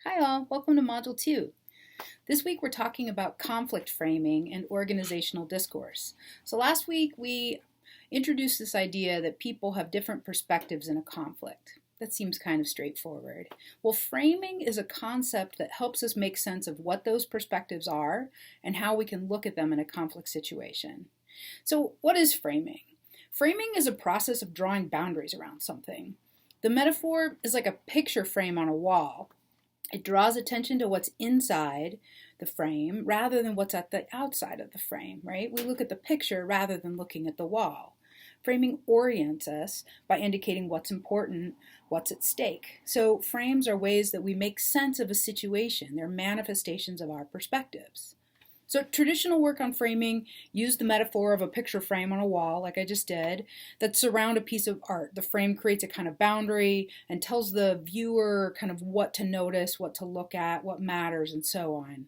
Hi all, welcome to Module 2. This week we're talking about conflict framing and organizational discourse. So last week we introduced this idea that people have different perspectives in a conflict. That seems kind of straightforward. Well, framing is a concept that helps us make sense of what those perspectives are and how we can look at them in a conflict situation. So what is framing? Framing is a process of drawing boundaries around something. The metaphor is like a picture frame on a wall. It draws attention to what's inside the frame rather than what's at the outside of the frame, right? We look at the picture rather than looking at the wall. Framing orients us by indicating what's important, what's at stake. So frames are ways that we make sense of a situation. They're manifestations of our perspectives. So traditional work on framing used the metaphor of a picture frame on a wall, like I just did, that surround a piece of art. The frame creates a kind of boundary and tells the viewer kind of what to notice, what to look at, what matters, and so on.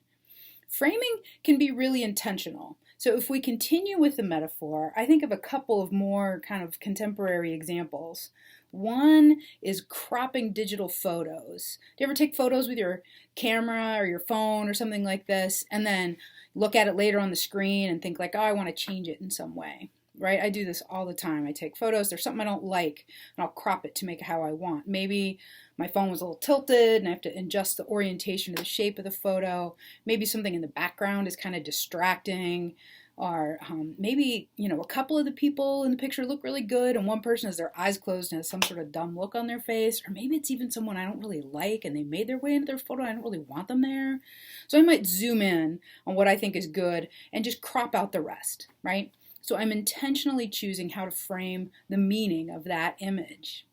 Framing can be really intentional. So if we continue with the metaphor, I think of a couple of more kind of contemporary examples. One is cropping digital photos. Do you ever take photos with your camera or your phone or something like this, and then look at it later on the screen and think like, oh, I want to change it in some way, right? I do this all the time. I take photos, there's something I don't like, and I'll crop it to make it how I want. Maybe my phone was a little tilted and I have to adjust the orientation of the shape of the photo. Maybe something in the background is kind of distracting. Or maybe, a couple of the people in the picture look really good and one person has their eyes closed and has some sort of dumb look on their face. Or maybe it's even someone I don't really like and they made their way into their photo. I don't really want them there. So I might zoom in on what I think is good and just crop out the rest, right? So I'm intentionally choosing how to frame the meaning of that image.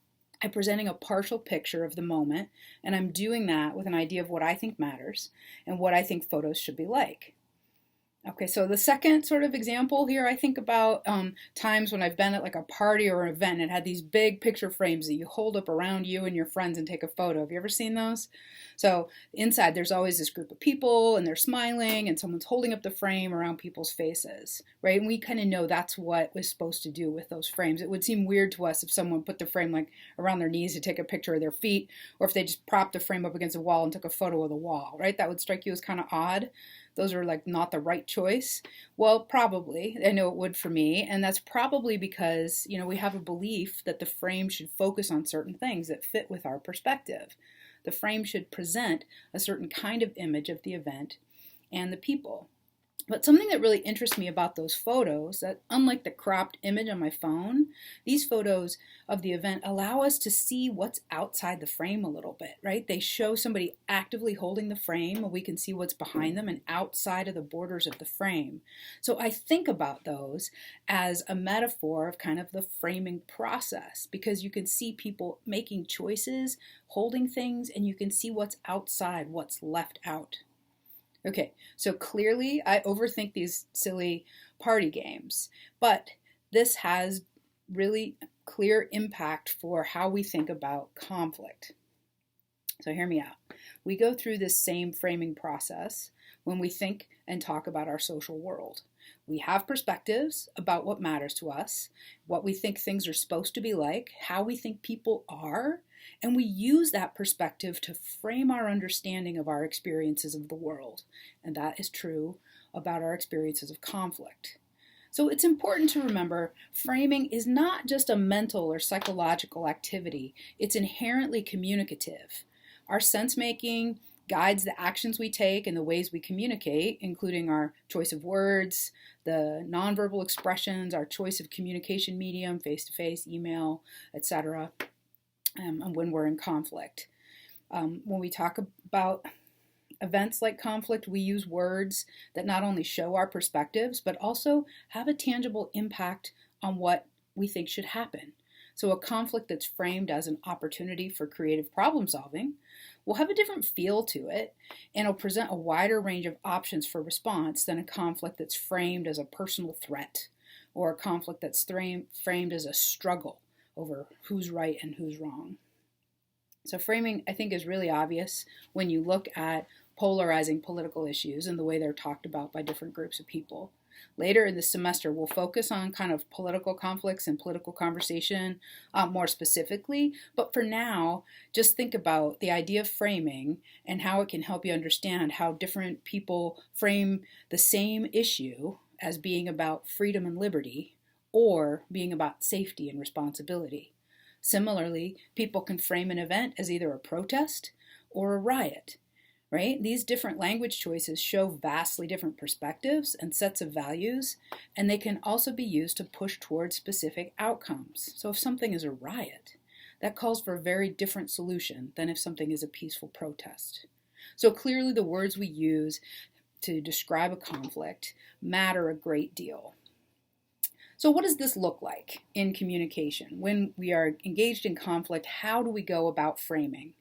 I'm presenting a partial picture of the moment, and I'm doing that with an idea of what I think matters and what I think photos should be like. Okay, so the second sort of example here, I think about times when I've been at like a party or an event and it had these big picture frames that you hold up around you and your friends and take a photo. Have you ever seen those? So inside there's always this group of people and they're smiling and someone's holding up the frame around people's faces, right? And we kind of know that's what we're supposed to do with those frames. It would seem weird to us if someone put the frame like around their knees to take a picture of their feet, or if they just propped the frame up against a wall and took a photo of the wall, right? That would strike you as kind of odd. Those are like not the right choice. Well, probably. I know it would for me. And that's probably because, we have a belief that the frame should focus on certain things that fit with our perspective. The frame should present a certain kind of image of the event and the people. But something that really interests me about those photos, that unlike the cropped image on my phone, these photos of the event allow us to see what's outside the frame a little bit, right? They show somebody actively holding the frame and we can see what's behind them and outside of the borders of the frame. So I think about those as a metaphor of kind of the framing process, because you can see people making choices, holding things, and you can see what's outside, what's left out. Okay, so clearly I overthink these silly party games, but this has really clear impact for how we think about conflict. So hear me out. We go through this same framing process when we think and talk about our social world. We have perspectives about what matters to us, what we think things are supposed to be like, how we think people are, and we use that perspective to frame our understanding of our experiences of the world. And that is true about our experiences of conflict. So it's important to remember framing is not just a mental or psychological activity. It's inherently communicative. Our sense-making guides the actions we take and the ways we communicate, including our choice of words, the nonverbal expressions, our choice of communication medium, face-to-face, email, etc., and when we're in conflict. When we talk about events like conflict, we use words that not only show our perspectives, but also have a tangible impact on what we think should happen. So a conflict that's framed as an opportunity for creative problem solving will have a different feel to it, and it'll present a wider range of options for response than a conflict that's framed as a personal threat, or a conflict that's framed as a struggle over who's right and who's wrong. So framing, I think, is really obvious when you look at polarizing political issues and the way they're talked about by different groups of people. Later in the semester, we'll focus on kind of political conflicts and political conversation more specifically. But for now, just think about the idea of framing and how it can help you understand how different people frame the same issue as being about freedom and liberty or being about safety and responsibility. Similarly, people can frame an event as either a protest or a riot. Right? These different language choices show vastly different perspectives and sets of values, and they can also be used to push towards specific outcomes. So if something is a riot, that calls for a very different solution than if something is a peaceful protest. So clearly the words we use to describe a conflict matter a great deal. So what does this look like in communication? When we are engaged in conflict, how do we go about framing?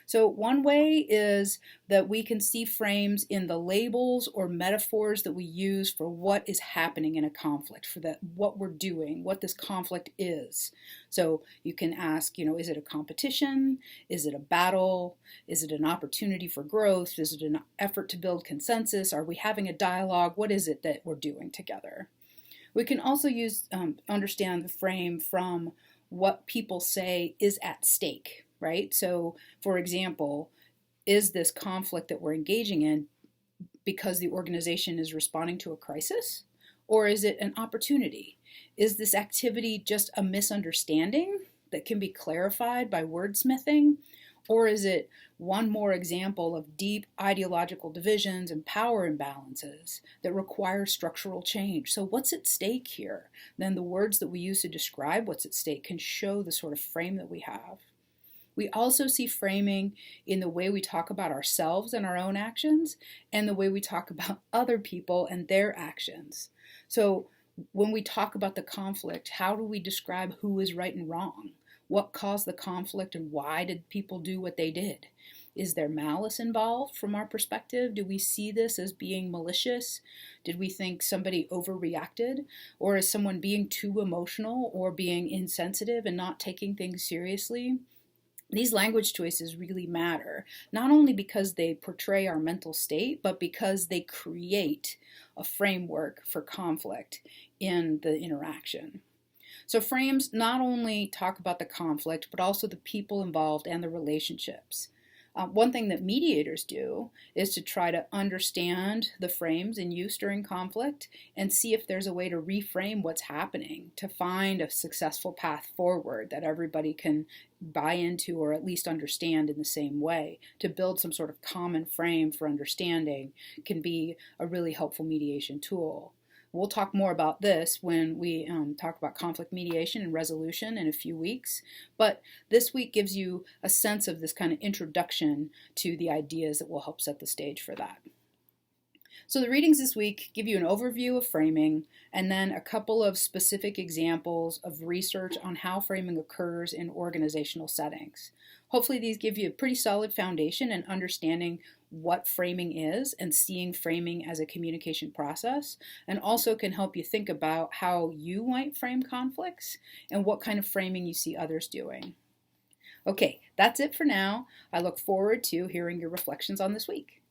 So one way is that we can see frames in the labels or metaphors that we use for what is happening in a conflict, for what we're doing, what this conflict is. So you can ask, is it a competition? Is it a battle? Is it an opportunity for growth? Is it an effort to build consensus? Are we having a dialogue? What is it that we're doing together? We can also understand the frame from what people say is at stake. Right? So, for example, is this conflict that we're engaging in because the organization is responding to a crisis? Or is it an opportunity? Is this activity just a misunderstanding that can be clarified by wordsmithing? Or is it one more example of deep ideological divisions and power imbalances that require structural change? So what's at stake here? Then the words that we use to describe what's at stake can show the sort of frame that we have. We also see framing in the way we talk about ourselves and our own actions and the way we talk about other people and their actions. So when we talk about the conflict, how do we describe who is right and wrong? What caused the conflict and why did people do what they did? Is there malice involved from our perspective? Do we see this as being malicious? Did we think somebody overreacted? Or is someone being too emotional or being insensitive and not taking things seriously? These language choices really matter, not only because they portray our mental state, but because they create a framework for conflict in the interaction. So frames not only talk about the conflict, but also the people involved and the relationships. One thing that mediators do is to try to understand the frames in use during conflict and see if there's a way to reframe what's happening to find a successful path forward that everybody can buy into or at least understand in the same way. To build some sort of common frame for understanding can be a really helpful mediation tool. We'll talk more about this when we talk about conflict mediation and resolution in a few weeks. But this week gives you a sense of this kind of introduction to the ideas that will help set the stage for that. So the readings this week give you an overview of framing and then a couple of specific examples of research on how framing occurs in organizational settings. Hopefully these give you a pretty solid foundation in understanding what framing is and seeing framing as a communication process, and also can help you think about how you might frame conflicts and what kind of framing you see others doing. Okay, that's it for now. I look forward to hearing your reflections on this week.